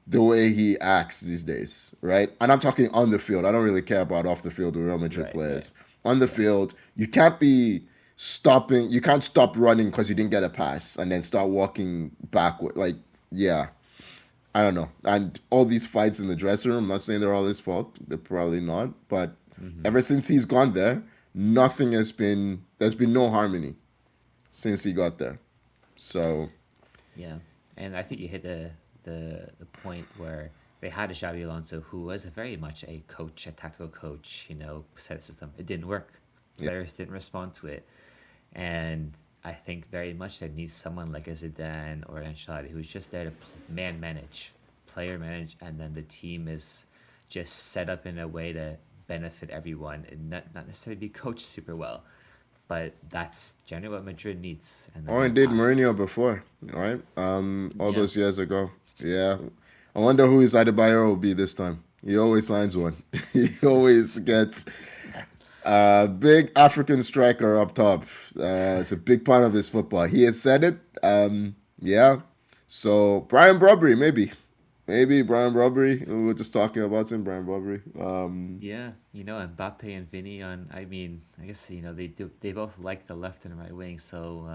the way he acts these days, right? And I'm talking on the field. I don't really care about off the field with Real Madrid Right, right. players. on the field. You can't be stopping. You can't stop running because you didn't get a pass and then start walking backward. Like, yeah, I don't know. And all these fights in the dressing room, I'm not saying they're all his fault. They're probably not. But Hmm. ever since he's gone there, nothing has been, there's been no harmony since he got there. So, Yeah, and I think you hit the point where they had a Xabi Alonso who was very much a coach, a tactical coach. Set a system. It didn't work. yeah. Players didn't respond to it, and I think very much they need someone like a Zidane or Ancelotti who's just there to man manage, player manage, and then the team is just set up in a way to benefit everyone and not necessarily be coached super well. But that's generally what Madrid needs. And then Oh, you and did pass. Mourinho before, right? All Yeah. those years ago. Yeah. I wonder who his Adebayo will be this time. He always signs one. He always gets a big African striker up top. It's a big part of his football. He has said it. Yeah. So Brian Brobry, maybe Brian Brobry. We were just talking about him, Brian Brobry. Yeah, Mbappe and Vinny I mean, I guess, they both like the left and right wing, so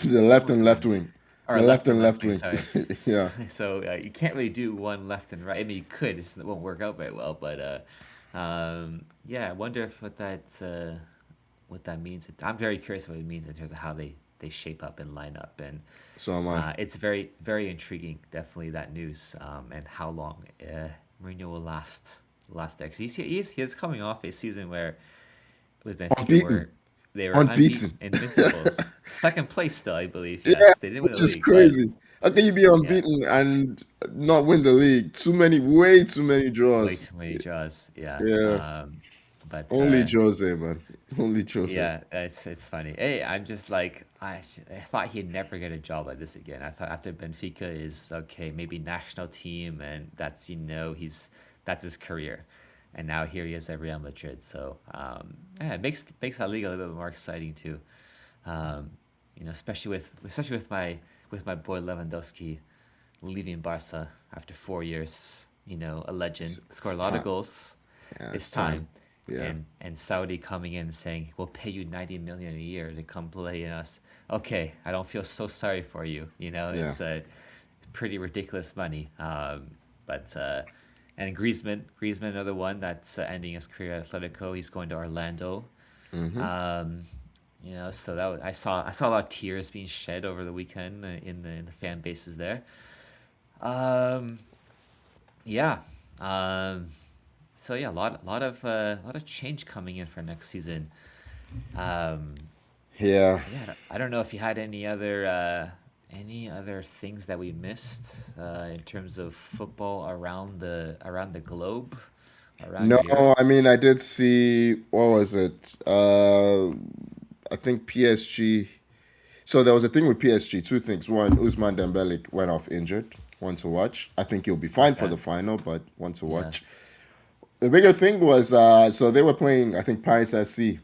The left someone's and gonna, left wing, or the left left and and left left wing, wing. sorry. Yeah. So you can't really do one left and right. I mean, you could, it won't work out very well, but yeah, I wonder if what that means. I'm very curious what it means in terms of how they shape up and line up, and So am I. it's very, very intriguing, definitely, that news, and how long Mourinho will last there. Because he is coming off a season where with Benfica Unbeaten, where they were unbeaten, unbeaten. invincibles, second place still, I believe. Yeah, Yes, they didn't win which the is league, but crazy. How can you be yeah, unbeaten and not win the league? Way too many way draws. too many draws. Yeah, Yeah, but only Jose, man. Only Jose. yeah, it's funny. Hey, I'm just like I thought he'd never get a job like this again. I thought after Benfica is okay, maybe national team, and that's that's his career, and now here he is at Real Madrid. So yeah, it makes La Liga a little bit more exciting too. Especially with my boy Lewandowski leaving Barca after 4 years. A legend, scored It's a lot of time. goals. Yeah, It's it's time. time, Yeah. and Saudi coming in and saying we'll pay you 90 million a year to come play in us. Okay, I don't feel so sorry for you. Yeah. It's a pretty ridiculous money. But and Griezmann, another one that's ending his career at Atletico. He's going to Orlando. Hmm. Um, so I saw a lot of tears being shed over the weekend in the fan bases there. Um, yeah. Um, so yeah, a lot of change coming in for next season. Um, Yeah. yeah, I don't know if you had any other things that we missed in terms of football around the globe, around No, Europe. I mean I did see what was it? I think PSG. So there was a thing with PSG. Two things. One, Usman Dembele went off injured. One to watch. I think he'll be fine for Okay. the final, but one to Yeah. watch. The bigger thing was so they were playing. I think Paris SC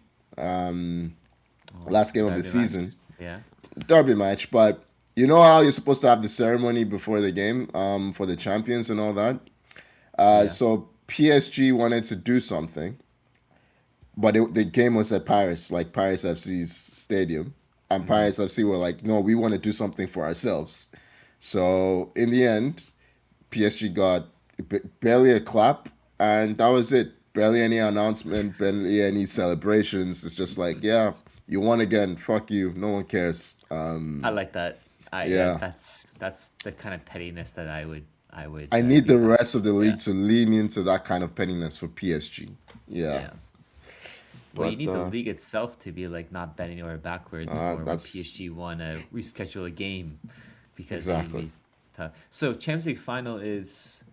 Oh, last game of the derby match. season, Yeah. derby match. But you know how you're supposed to have the ceremony before the game for the champions and all that. Yeah. So PSG wanted to do something, but the game was at Paris, like Paris FC's stadium, and Hmm. Paris FC were like, "No, we want to do something for ourselves." So in the end, PSG got barely a clap, and that was it. Barely any announcement, barely any celebrations. It's just like, yeah, you won again. Fuck you. No one cares. I like that. Yeah, Yeah. that's the kind of pettiness that I would I need be the happy. rest of the Yeah. league to lean into that kind of pettiness for PSG. Yeah, Yeah. Well, you but need the league itself to be like not bending over backwards for when that's PSG want to reschedule a game because they need to exactly be tough. So Champions League final is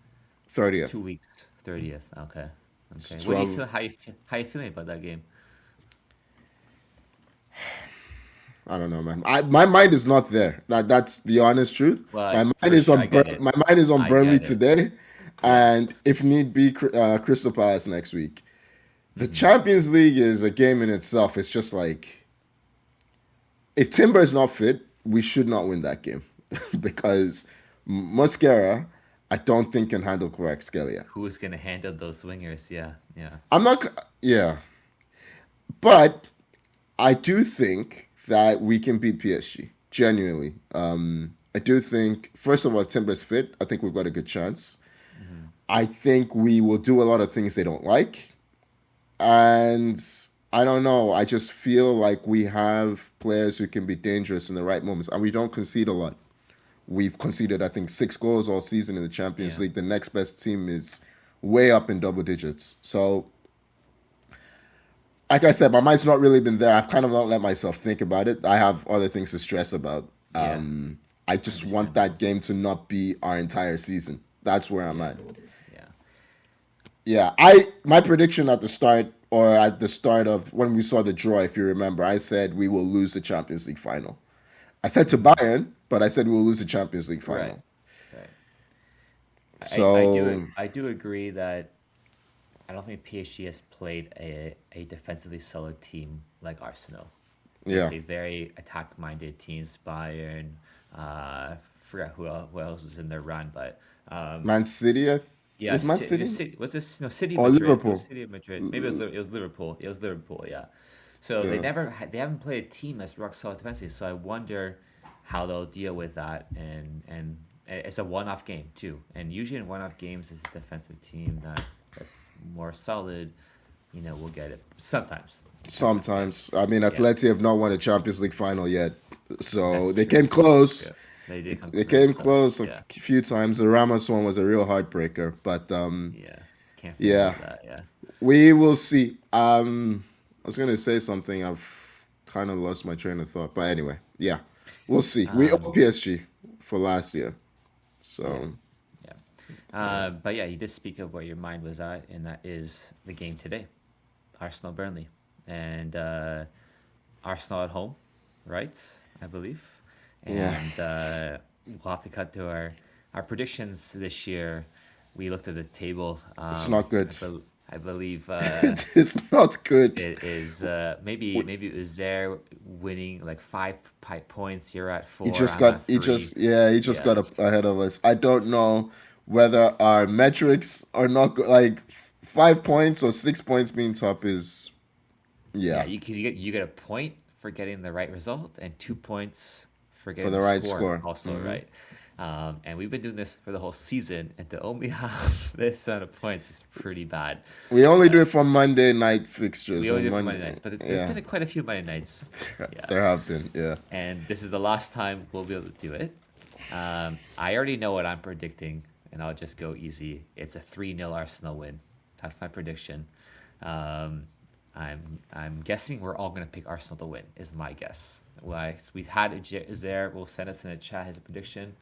2 30th. weeks, 30th. Okay. It's Okay. What do you 12. feel? How you feeling about that game? I don't know, man. My mind is not there. That's the honest truth. Well, for sure, I get it. My mind is on I Burnley get it. today, Yeah. and if need be, Crystal Palace next week. The Hmm. Champions League is a game in itself. It's just like if Timber is not fit, we should not win that game because Mosquera, I don't think can handle Kvaratskhelia. Who's gonna handle those wingers? Yeah. Yeah. I'm not. Yeah, But I do think that we can beat PSG. Genuinely. I do think, first of all, Timber's fit. I think we've got a good chance. Hmm. I think we will do a lot of things they don't like. And I don't know. I just feel like we have players who can be dangerous in the right moments. And we don't concede a lot. We've conceded, I think, 6 goals all season in the Champions Yeah. League. The next best team is way up in double digits. So, like I said, my mind's not really been there. I've kind of not let myself think about it. I have other things to stress about. Yeah. I just want that Understandable. game to not be our entire season. That's where I'm Yeah. at. Yeah. Yeah, I my prediction at the start or at the start of when we saw the draw, if you remember, I said we will lose the Champions League final. I said to Hmm. Bayern, but I said we will lose the Champions League Right. final. Right. So I do agree that I don't think PSG has played a defensively solid team like Arsenal. They yeah, play very attack-minded teams. Bayern, forgot who else was in their run, but Man City yeah, was Man City Was this no City or Madrid? It was Liverpool. City of Madrid. Maybe it was Liverpool. It was Liverpool. Yeah. So Yeah, they haven't played a team that's rock solid defensively. So I wonder how they'll deal with that. And it's a one-off game too. And usually in one-off games, it's a defensive team that's more solid. We'll get it sometimes. Sometimes, yeah, sometimes. I mean, yeah. Atleti have not won a Champions League final yet, That's so they true. came Yeah, close. they did come They very came close. close a Yeah, few times. The Ramos one was a real heartbreaker, but yeah. Can't yeah, forget that. Yeah. we will see. I was gonna say something. I've kind of lost my train of thought, but anyway, yeah, we'll see. We owe Um, PSG for last year, yeah. so Yeah. But yeah, you did speak of where your mind was at, and that is the game today, Arsenal Burnley, and Arsenal at home, right? I believe, yeah, and we'll have to cut to our predictions this year. We looked at the table. it's not good. I believe It's not good. it is maybe it was there winning like points. You're at He four. just I'm got at three. he just Yeah. got ahead of us. I don't know whether our metrics are not good. Like 5 points or 6 points being top is Yeah, yeah you get a point for getting the right result and 2 points for for getting the the right score score. also Hmm. right. And we've been doing this for the whole season, and to only have this amount of points is pretty bad. We only Uh, do it for Monday night we fixtures only on do it for Monday Monday. nights, but there's Yeah, been quite a few Monday nights. Yeah, there have been. Yeah, and this is the last time we'll be able to do it. I already know what I'm predicting, and I'll just go easy. It's a 3-0 Arsenal win. That's my prediction. Um, I'm guessing we're all gonna pick Arsenal to win. Is my guess. Why? We had is there. Will send us in a chat his prediction.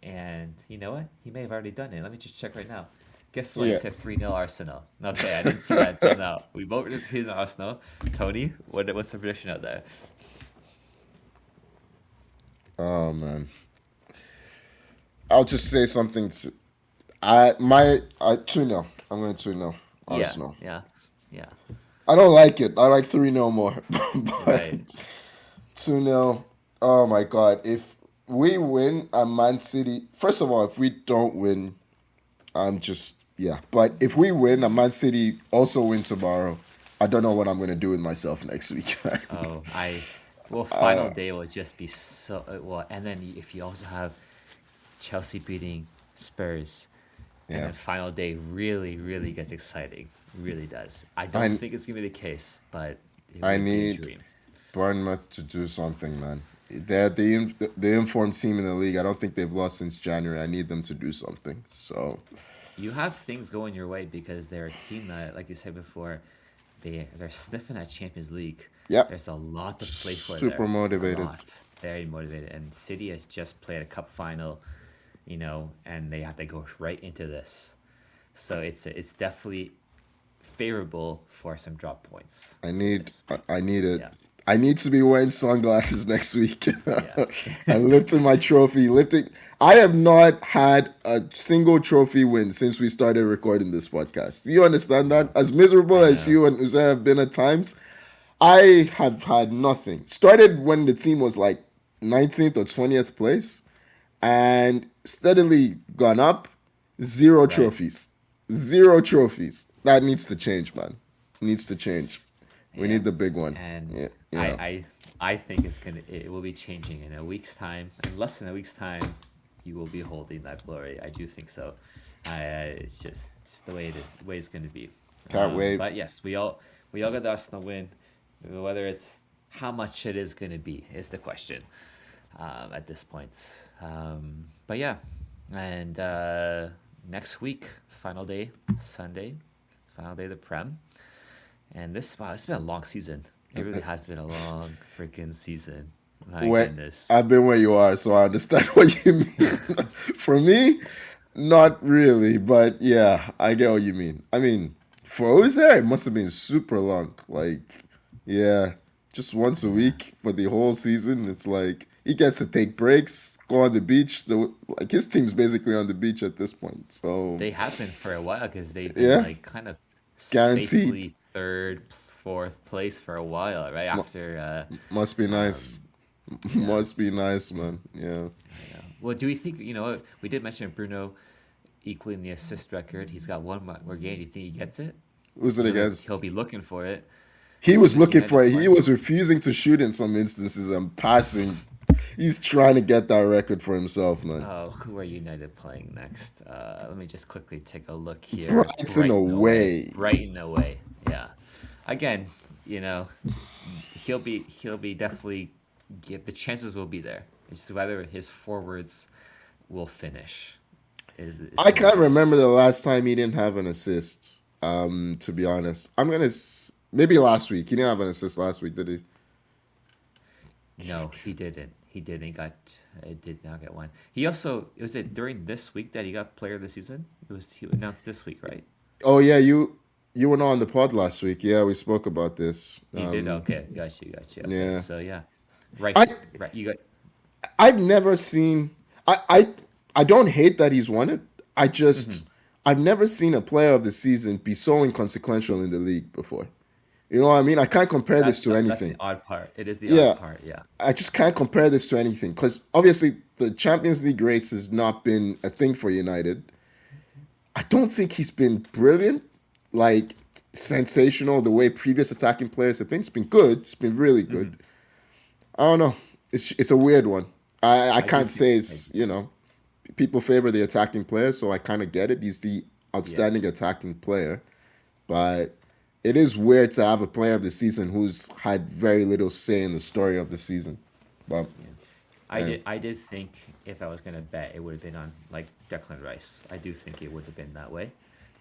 And you know what? He may have already done it. Let me just check right now. Guess what? He yeah. said 3-0 Arsenal. Okay, I didn't see that until now. We voted 3-0 Arsenal. Tony, what's the prediction out there? Oh man, I'll just say something. I 2-0. I'm going 2-0 Yeah, Arsenal. yeah, yeah. I don't like it. I like 3-0 more, but Right. 2-0. Oh my god! If we win at Man City, first of all, if we don't win, I'm just yeah. But if we win and Man City also win tomorrow, I don't know what I'm gonna do with myself next week. Oh, final day will just be so well. And then if you also have Chelsea beating Spurs, and Yeah, then final day really, really gets exciting. Really does. I don't I think it's gonna be the case, but it I would be a need dream. Bournemouth to do something, man. They're the informed team in the league. I don't think they've lost since January. I need them to do something. So You have things going your way because they're a team that, like you said before, they're sniffing at Champions League. yep, There's a lot to play for super there. A motivated. lot. Very motivated. And City has just played a cup final, and they have to go right into this. So it's definitely favorable for some drop points. It's, I need it. yeah, I need to be wearing sunglasses next week yeah. and lifting my trophy. Lifting. I have not had a single trophy win since we started recording this podcast. Do you understand that? As miserable I as know. you and Uzair have been at times, I have had nothing. Started when the team was like 19th or 20th place and steadily gone up. Zero Right. trophies. Zero trophies. That needs to change, man. Needs to change. We Yeah, need the big one. and Yeah, I yeah. I I think it will be changing in a week's time. In less than a week's time, you will be holding that glory. I do think so. It's just the way it is, the way it's going to be. Can't wait. But yes, we all got the Arsenal win. Whether it's how much it is going to be is the question at this point. But yeah, and next week, final day, Sunday, final day of the Prem. And wow, it's been a long season. It really has been a long freaking season. My Where goodness. I've been where you are, so I understand what you mean. For me, not really, but yeah, I get what you mean. I mean, for who's there, it must have been super long. Like, yeah, just once a Yeah. week for the whole season. It's like he gets to take breaks, go on the beach. Like his team's basically on the beach at this point. So They have been for a while because they've been yeah, like kind of guaranteed. safely third, fourth place for a while, right? Mu- After, Must be nice. yeah, Must be nice, man. Yeah. yeah. Well, do we think, we did mention Bruno equaling the assist record. He's got one more game. Do you think he gets it? Who's it He'll against? be looking for it. He was This looking for United it. He one. was refusing to shoot in some instances and passing. He's trying to get that record for himself, man. Oh, who are United playing next? Let me just quickly take a look here. Brighton Brighton away. away. Brighton away. Yeah. Again, he'll be definitely give the chances will be there. It's just whether his forwards will finish. Is I the can't matter. remember the last time he didn't have an assist. To be honest, maybe last week. He didn't have an assist last week, did he? No, he didn't. He didn't did not get one. He also was it during this week that he got player of the season? He announced this week, right? Oh yeah, you were not on the pod last week. Yeah, we spoke about this. He did. Okay, got you. Okay, Yeah, so yeah, right, I right. You got. I've never seen. I don't hate that he's won it. Mhm. I've never seen a player of the season be so inconsequential in the league before. You know what I mean? I can't compare this to That's the anything. odd part. It is the odd Yeah, part. Yeah. I just can't compare this to anything because obviously the Champions League race has not been a thing for United. I don't think he's been brilliant, like sensational the way previous attacking players have been. It's been good. It's been really Hmm. good. I don't know. It's a weird one. I I do can't think. say it's people favor the attacking player, so I kind of get it. He's the Yeah. outstanding attacking player, but it is weird to have a player of the season who's had very little say in the story of the season. But Yeah. uh, I did think if I was gonna bet, it would have been on like Declan Rice. I do think it would have been that way.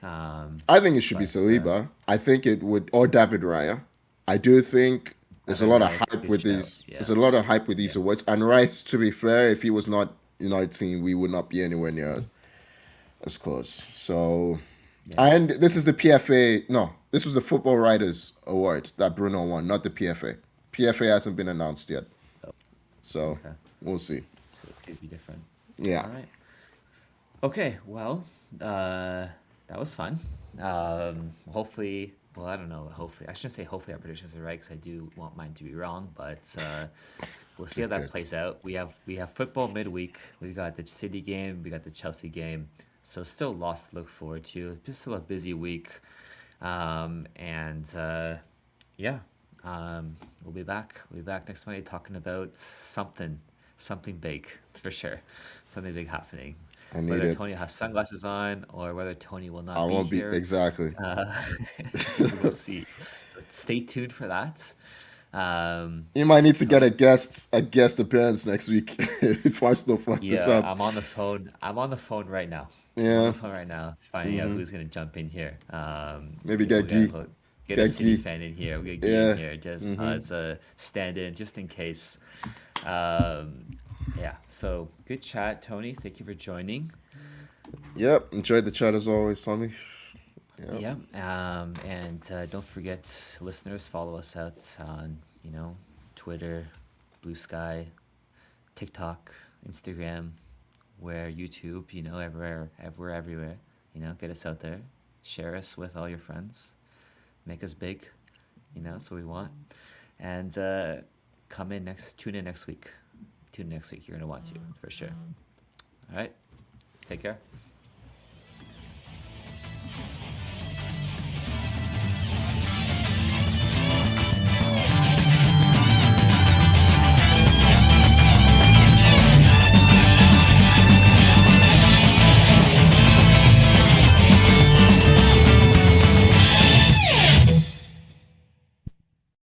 I think it should be But Saliba. I think it would, or David Raya. I do think there's a Evan lot of Rice, hype good with shout. these. Yeah. There's a lot of hype with these Yeah. awards. And Rice, to be fair, if he was not in our team, we would not be anywhere near as close. So, Yeah. and this is the PFA. No, this was the Football Writers Award that Bruno won, not the PFA. PFA hasn't been announced yet, Oh, so okay. we'll see. So it could be different. Yeah. All right. Okay. Well, that was fun. Hopefully, well, I don't know. Hopefully, I shouldn't say hopefully our predictions are right because I do want mine to be wrong. But we'll see how Good, that good. plays out. We have football midweek. We got the City game. We got the Chelsea game. So still lots to look forward to. Just still a busy week. And yeah, we'll be back. We'll be back next Monday talking about something big for sure. Something big happening. I need Whether it. Tony has sunglasses on or whether Tony will I not be won't be here, exactly. uh, we will see. So stay tuned for that. You might need to get Tony, a guest appearance next week if Arsenal fuck this yeah, up. I'm on the phone. I'm on the phone right now. I'm on Yeah. the phone right now, finding out who's gonna jump in here. Maybe We'll get Gee. get a Get City Gee. fan in here. We'll get Guy in Yeah. here just hmm as a stand-in, just in case. Um, yeah. So good chat, Tony. Thank you for joining. Yep. Enjoyed the chat as always, Tommy. Yep. Yeah. And don't forget, listeners, follow us out on Twitter, Blue Sky, TikTok, Instagram, where YouTube, everywhere. Get us out there, share us with all your friends, make us big. That's what we want. And tune in next week. Tune in next week. You're gonna want to for sure. All right. Take care.